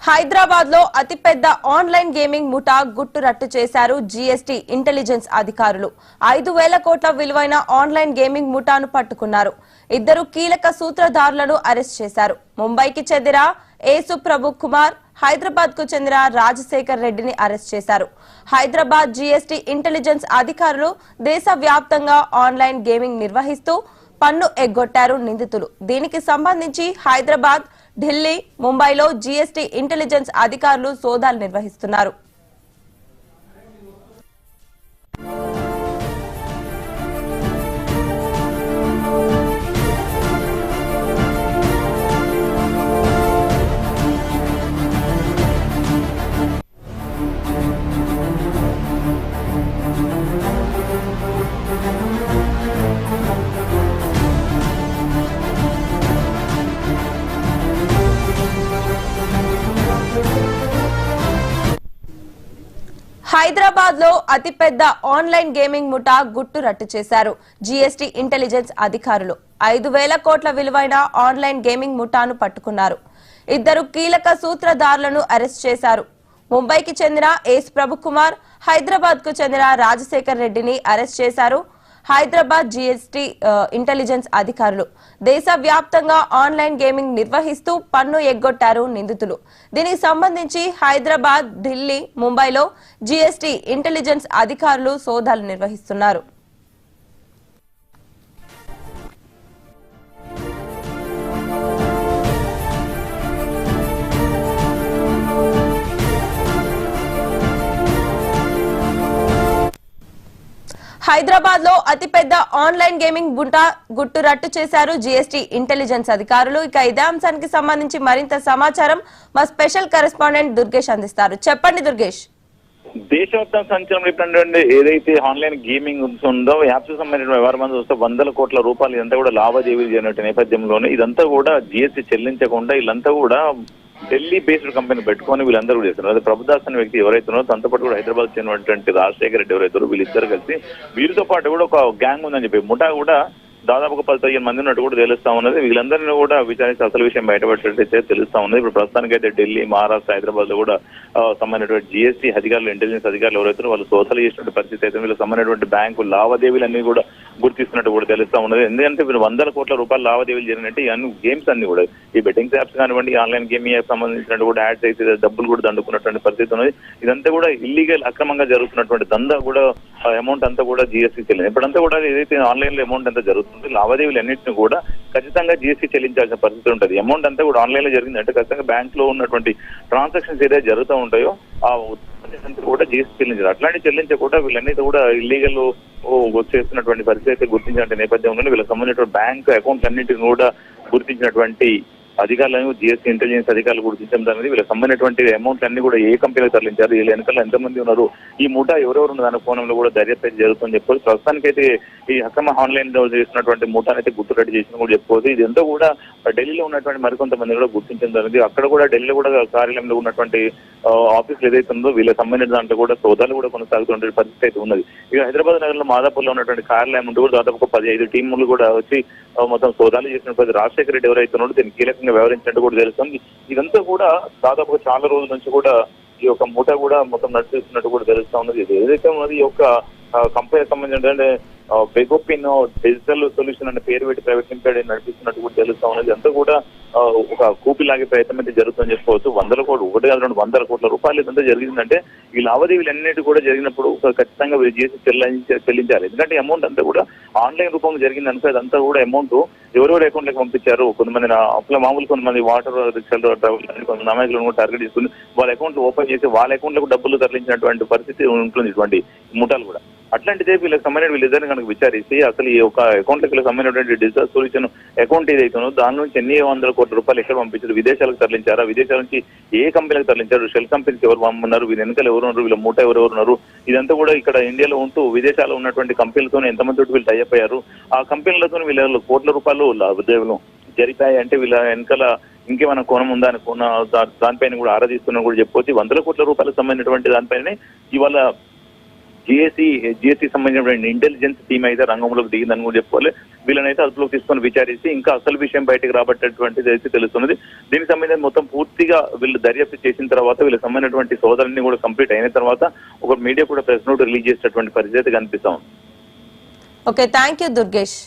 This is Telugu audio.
హైదరాబాద్ లో అతిపెద్ద ఆన్లైన్ గేమింగ్ ముఠా గుట్టు రట్టు చేశారు జీఎస్టీ ఇంటెలిజెన్స్ అధికారులు. 5,000 కోట్ల విలువైన ఆన్లైన్ గేమింగ్ ముఠాను పట్టుకున్నారు. ఇద్దరు కీలక సూత్రధారులను అరెస్ట్ చేశారు. ముంబైకి చెందిన ఏసు ప్రభు కుమార్, హైదరాబాద్ కు చెందిన రాజశేఖర్ రెడ్డిని అరెస్ట్ చేశారు. హైదరాబాద్ జీఎస్టీ ఇంటెలిజెన్స్ అధికారులు దేశవ్యాప్తంగా ఆన్లైన్ గేమింగ్ నిర్వహిస్తూ పన్ను ఎగ్గొట్టారు నిందితులు. దీనికి సంబంధించి హైదరాబాద్, ఢిల్లీ, ముంబైలో జీఎస్టీ ఇంటెలిజెన్స్ అధికారులు సోదాలు నిర్వహిస్తున్నారు. హైదరాబాద్ లో అతిపెద్ద ఆన్లైన్ గేమింగ్ ముఠా గుట్టు రట్టు చేశారు జీఎస్టీ ఇంటెలిజెన్స్ అధికారులు. 5,000 కోట్ల విలువైన ఆన్లైన్ గేమింగ్ ముఠాను పట్టుకున్నారు. ఇద్దరు కీలక సూత్రధారులను అరెస్ట్ చేశారు. ముంబైకి చెందిన ఏసు ప్రభు కుమార్, హైదరాబాద్ కు చెందిన రాజశేఖర్ రెడ్డిని అరెస్ట్ చేశారు. హైదరాబాద్ జీఎస్టీ ఇంటెలిజెన్స్ అధికారులు దేశవ్యాప్తంగా ఆన్లైన్ గేమింగ్ నిర్వహిస్తూ పన్ను ఎగ్గొట్టారు నిందితులు. దీనికి సంబంధించి హైదరాబాద్, ఢిల్లీ, ముంబైలో జీఎస్టీ ఇంటెలిజెన్స్ అధికారులు సోదాలు నిర్వహిస్తున్నారు. హైదరాబాద్ లో అతిపెద్ద ఆన్లైన్ గేమింగ్ ముఠా గుట్టు రట్టు చేశారు జీఎస్టీ ఇంటెలిజెన్స్ అధికారులు. ఇక ఇదే అంశానికి సంబంధించి మరింత సమాచారం మా స్పెషల్ కరెస్పాండెంట్ దుర్గేష్ అందిస్తారు. చెప్పండి దుర్గేష్. దేశవ్యాప్తం సంచలనం ఏదైతే ఆన్లైన్ గేమింగ్ ఉందో యాప్స్ సంబంధించిన వ్యవహారం చూస్తే 100 కోట్ల రూపాయలు ఇదంతా కూడా లావాదేవీలు జరిగిన నేపథ్యంలోనే ఇదంతా కూడా జీఎస్టీ చెల్లించకుండా వీళ్ళంతా కూడా ఢిల్లీ బేస్డ్ కంపెనీ పెట్టుకొని వీళ్ళందరూ కూడా చేస్తున్నారు. అదే ప్రభుదాస్ అనే వ్యక్తి ఎవరైతే ఉన్నారో తనతో పాటు కూడా హైదరాబాద్ చెందినటువంటి రాజశేఖర్ రెడ్డి ఎవరైతే వీళ్ళిద్దరు కలిసి వీరితో పాటు కూడా ఒక గ్యాంగ్ ఉందని చెప్పి ముఠా కూడా దాదాపు 10-15 మంది ఉన్నట్టు కూడా తెలుస్తా ఉన్నది. వీళ్ళందరినీ కూడా విచారించి అసలు విషయం బయటపడేటట్టయితే తెలుస్తా ఉన్నది. ఇప్పుడు ప్రస్తుతానికైతే ఢిల్లీ, మహారాష్ట్ర, హైదరాబాద్ లో కూడా సంబంధించినటువంటి జీఎస్టీ అధికారులు, ఇంటెలిజెన్స్ అధికారులు ఎవరైతే వాళ్ళు సోదాలు చేసినటువంటి పరిస్థితి అయితే వీళ్ళకి సంబంధించినటువంటి బ్యాంకు లావాదేవీలన్నీ కూడా గుర్తిస్తున్నట్టు కూడా తెలుస్తా ఉన్నది. ఎందుకంటే వీళ్ళు 100 కోట్ల రూపాయల లావాదేవీలు జరిగినట్టు అన్ని గేమ్స్ అన్ని కూడా ఈ బెట్టింగ్ యాప్స్ కానివ్వండి, ఆన్లైన్ గేమింగ్ యాప్ సంబంధించినట్టు కూడా యాడ్స్ అయితే డబ్బులు కూడా దండుకున్నటువంటి పరిస్థితి ఉన్నది. ఇదంతా కూడా ఇల్లీగల్, అక్రమంగా జరుగుతున్నటువంటి దందా కూడా అమౌంట్ అంతా కూడా జీఎస్టీ చెల్లింది. ఇప్పుడంతా కూడా ఏదైతే ఆన్లైన్ లో అమౌంట్ అంతా జరుగుతుంది, లావాదేవీలు అన్నింటినీ కూడా ఖచ్చితంగా జీఎస్టీ చెల్లించాల్సిన పరిస్థితి ఉంటుంది. అమౌంట్ అంతా కూడా ఆన్లైన్ లో జరిగిందంటే ఖచ్చితంగా బ్యాంక్ లో ఉన్నటువంటి ట్రాన్సాక్షన్స్ ఏదైతే జరుగుతూ ఉంటాయో ఆ కూడా జీఎస్టీ చెల్లించారు. అట్లాంటి చెల్లించకుండా వీళ్ళన్నీ కూడా ఇల్లీగల్ చేస్తున్నటువంటి పరిస్థితి గుర్తించినటువంటి నేపథ్యంలో వీళ్ళకి సంబంధించిన బ్యాంక్ అకౌంట్స్ అన్నింటిని కూడా గుర్తించినటువంటి అధికారులను జీఎస్టీ ఇంటెలిజెన్స్ అధికారులు గుర్తించడం అనేది వీళ్ళకి సంబంధించినటువంటి అమౌంట్ అన్ని కూడా ఏ కంపెనీకి తరలించారు, వీళ్ళ వెనకాల ఎంతమంది ఉన్నారు, ఈ ముఠా ఎవరెవరు ఉన్న దాని కోణంలో కూడా దర్యాప్తు జరుగుతుందని చెప్పుకోవచ్చు. ప్రస్తుతానికైతే ఈ అక్రమ ఆన్లైన్ లో చేసినటువంటి ముఠాని అయితే గుర్తురట్టు చేసిన కూడా చెప్పుకోవచ్చు. ఇదంతా కూడా ఢిల్లీలో ఉన్నటువంటి మరికొంతమంది కూడా గుర్తించడం జరిగింది. అక్కడ కూడా ఢిల్లీలో కూడా కార్యాలయంలో ఉన్నటువంటి ఆఫీసులు ఏదైతే ఉందో వీళ్ళకి సంబంధించిన దాంట్లో కూడా సోదాలు కూడా కొనసాగుతున్న పరిస్థితి అయితే ఉన్నది. ఇక హైదరాబాద్ నగరంలో మాదాపూర్లో ఉన్నటువంటి కార్యాలయం ఉంటూ కూడా దాదాపు 15 టీములు కూడా వచ్చి మొత్తం సోదాలు చేసినటువంటి రాజశేఖర్ రెడ్డి ఎవరైతే ఉన్నారో దీన్ని కీలకంగా వ్యవహరించినట్టు కూడా తెలుస్తుంది. ఇదంతా కూడా దాదాపుగా చాలా రోజుల నుంచి కూడా ఈ యొక్క ముఠా కూడా మొత్తం నడిపిస్తున్నట్టు కూడా తెలుస్తా ఉన్నది. ఏదైతే ఉన్నది ఈ యొక్క కంపెనీకి సంబంధించిన బెగోపిన్ డిజిటల్ సొల్యూషన్ అనే పేరు పెట్టి ప్రైవేట్ లిమిటెడ్ నడిపిస్తున్నట్టు కూడా తెలుస్తా ఉన్నది. అంతా కూడా ఒక కూపిలాగే ప్రయత్నం అయితే జరుగుతుందని చెప్పుకోవచ్చు. 100 కోట్లు, 100 కోట్ల రూపాయలు ఇదంతా జరిగిందంటే ఈ లావాదేవీలు అన్నిటి కూడా జరిగినప్పుడు ఖచ్చితంగా జీఎస్టీ చెల్లించాలి. ఎందుకంటే అమౌంట్ అంతా కూడా ఆన్లైన్ రూపంలో జరిగింది అనుకో అదంతా కూడా అమౌంట్ ఎవరెవరు అకౌంట్లకు పంపించారు. కొంతమంది మామూలు కొంతమంది వాటర్ రిక్షాలు కొంతమంది అమాయకులను కూడా టార్గెట్ చేసుకుని వాళ్ళ అకౌంట్లు ఓపెన్ చేసి వాళ్ళ అకౌంట్లకు డబ్బులు తరలించినటువంటి పరిస్థితి ఉంటుంది ఇటువంటి ముఠాలు కూడా. అట్లాంటిదే వీళ్ళకి సంబంధించిన వీళ్ళిద్దరిని కనుక విచారిస్తే అసలు ఈ యొక్క అకౌంట్లకు సంబంధించినటువంటి డిజిటల్ సొల్యూషన్ అకౌంట్ ఏదైతుందో దాని నుంచి ఎన్ని 100 కోట్ల రూపాయలు ఎక్కడ పంపించారు, విదేశాలకు తరలించారా, విదేశాల నుంచి ఏ కంపెనీలకు తరలించారు, షెల్ కంపెనీకి ఎవరు పంపన్నారు, వీళ్ళ వెనకాల ఎవరు ఉన్నారు, వీళ్ళ మూట ఎవరెవరు ఉన్నారు, ఇదంతా కూడా ఇక్కడ ఇండియాలో ఉంటూ విదేశాల్లో ఉన్నటువంటి కంపెనీలతో ఎంతమంది వీళ్ళు టైఅప్ అయ్యారు, ఆ కంపెనీలతో వీళ్ళ కోట్ల రూపాయలు లావాదేవీలు జరిపాయి అంటే వీళ్ళ వెనకాల ఇంకేమైనా కోణం ఉందా అని దానిపైన కూడా ఆరాధిస్తున్నా కూడా చెప్పుకోవచ్చు. 100 కోట్ల రూపాయలకు సంబంధించినటువంటి దానిపైన ఇవాళ జిఎస్టీ సంబంధించిన ఇంటెలిజెన్స్ టీమ్ అయితే రంగంలోకి దిగిందని కూడా చెప్పుకోవాలి. వీళ్ళనైతే అదుపులోకి తీసుకొని విచారించి ఇంకా అసలు విషయం బయటకు రాబట్టేటువంటిది అయితే తెలుస్తున్నది. దీనికి సంబంధించి మొత్తం పూర్తిగా వీళ్ళు దర్యాప్తు చేసిన తర్వాత వీళ్ళకి సంబంధించినటువంటి సోదరుని కూడా కంప్లీట్ అయిన తర్వాత ఒక మీడియా కూడా ప్రెస్ నోట్ రిలీజ్ చేసేటటువంటి పరిస్థితి కనిపిస్తా ఉంది. Okay, thank you Durgesh.